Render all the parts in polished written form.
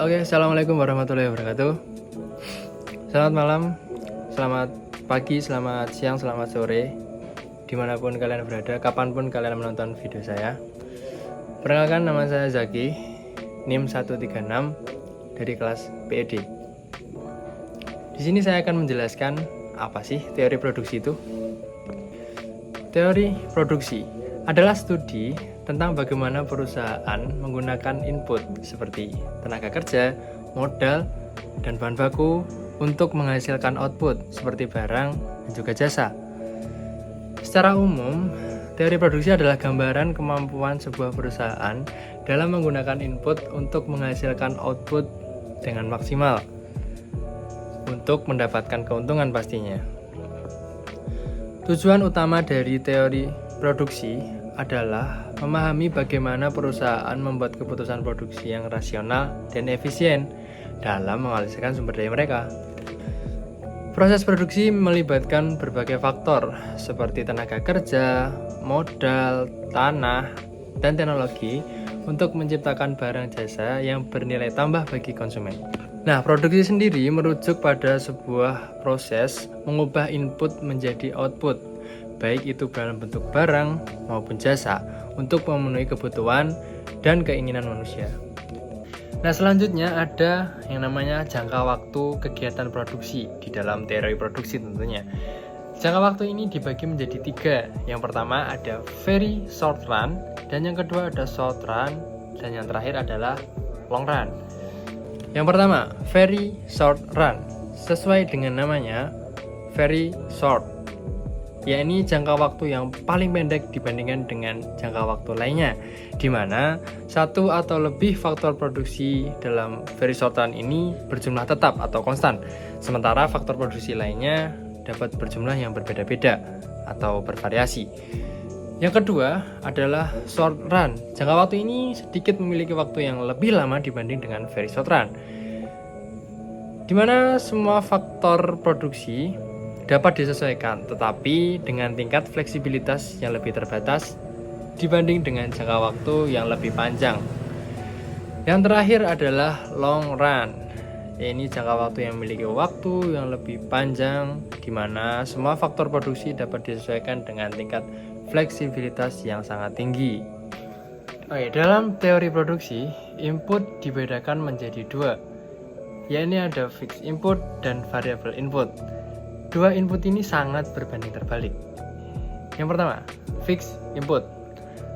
Oke, assalamualaikum warahmatullahi wabarakatuh. Selamat malam, selamat pagi, selamat siang, selamat sore, dimanapun kalian berada, kapanpun kalian menonton video saya. Perkenalkan, nama saya Zaki, NIM 136 dari kelas PED. Di sini saya akan menjelaskan apa sih teori produksi itu. Teori produksi adalah studi tentang bagaimana perusahaan menggunakan input seperti tenaga kerja, modal, dan bahan baku untuk menghasilkan output seperti barang dan juga jasa. Secara umum, teori produksi adalah gambaran kemampuan sebuah perusahaan dalam menggunakan input untuk menghasilkan output dengan maksimal untuk mendapatkan keuntungan pastinya. Tujuan utama dari teori produksi adalah memahami bagaimana perusahaan membuat keputusan produksi yang rasional dan efisien dalam menghasilkan sumber daya mereka. Proses produksi melibatkan berbagai faktor seperti tenaga kerja, modal, tanah, dan teknologi untuk menciptakan barang jasa yang bernilai tambah bagi konsumen. Nah, produksi sendiri merujuk pada sebuah proses mengubah input menjadi output, baik itu dalam bentuk barang maupun jasa, untuk memenuhi kebutuhan dan keinginan manusia. Nah, selanjutnya ada yang namanya jangka waktu kegiatan produksi di dalam teori produksi tentunya. Jangka waktu ini dibagi menjadi 3. Yang pertama ada very short run, dan yang kedua ada short run, dan yang terakhir adalah long run. Yang pertama, very short run. Sesuai dengan namanya, very short, yakni jangka waktu yang paling pendek dibandingkan dengan jangka waktu lainnya, di mana satu atau lebih faktor produksi dalam very short run ini berjumlah tetap atau konstan, sementara faktor produksi lainnya dapat berjumlah yang berbeda-beda atau bervariasi. Yang kedua adalah short run. Jangka waktu ini sedikit memiliki waktu yang lebih lama dibanding dengan very short run, di mana semua faktor produksi dapat disesuaikan, tetapi dengan tingkat fleksibilitas yang lebih terbatas dibanding dengan jangka waktu yang lebih panjang. Yang terakhir adalah long run. Ini jangka waktu yang memiliki waktu yang lebih panjang, di mana semua faktor produksi dapat disesuaikan dengan tingkat fleksibilitas yang sangat tinggi. Oke, dalam teori produksi, input dibedakan menjadi 2, yakni ada fixed input dan variable input. Dua input ini sangat berbanding terbalik. Yang pertama, fixed input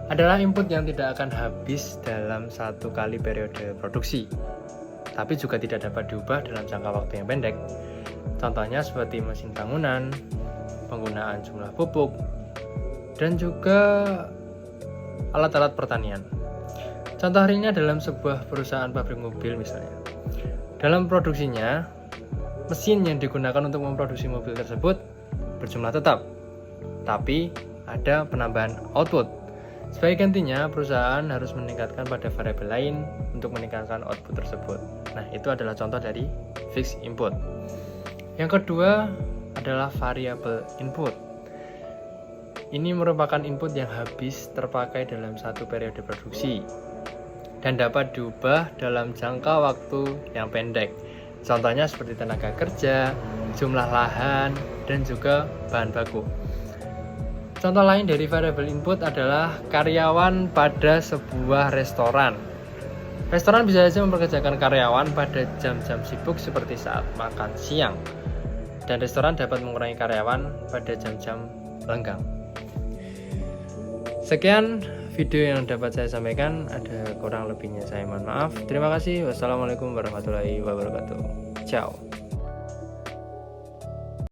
adalah input yang tidak akan habis dalam satu kali periode produksi, tapi juga tidak dapat diubah dalam jangka waktu yang pendek. Contohnya seperti mesin bangunan, penggunaan jumlah pupuk, dan juga alat-alat pertanian. Contoh realnya dalam sebuah perusahaan pabrik mobil misalnya. Dalam produksinya, mesin yang digunakan untuk memproduksi mobil tersebut berjumlah tetap, tapi ada penambahan output. Sebagai gantinya, perusahaan harus meningkatkan pada variabel lain untuk meningkatkan output tersebut. Nah, itu adalah contoh dari fixed input. Yang kedua adalah variable input. Ini merupakan input yang habis terpakai dalam satu periode produksi dan dapat diubah dalam jangka waktu yang pendek. Contohnya seperti tenaga kerja, jumlah lahan, dan juga bahan baku. Contoh lain dari variable input adalah karyawan pada sebuah restoran. Restoran bisa saja mempekerjakan karyawan pada jam-jam sibuk seperti saat makan siang, dan restoran dapat mengurangi karyawan pada jam-jam lenggang. Sekian video yang dapat saya sampaikan, ada kurang lebihnya saya mohon maaf. Terima kasih. Wassalamualaikum warahmatullahi wabarakatuh. Ciao.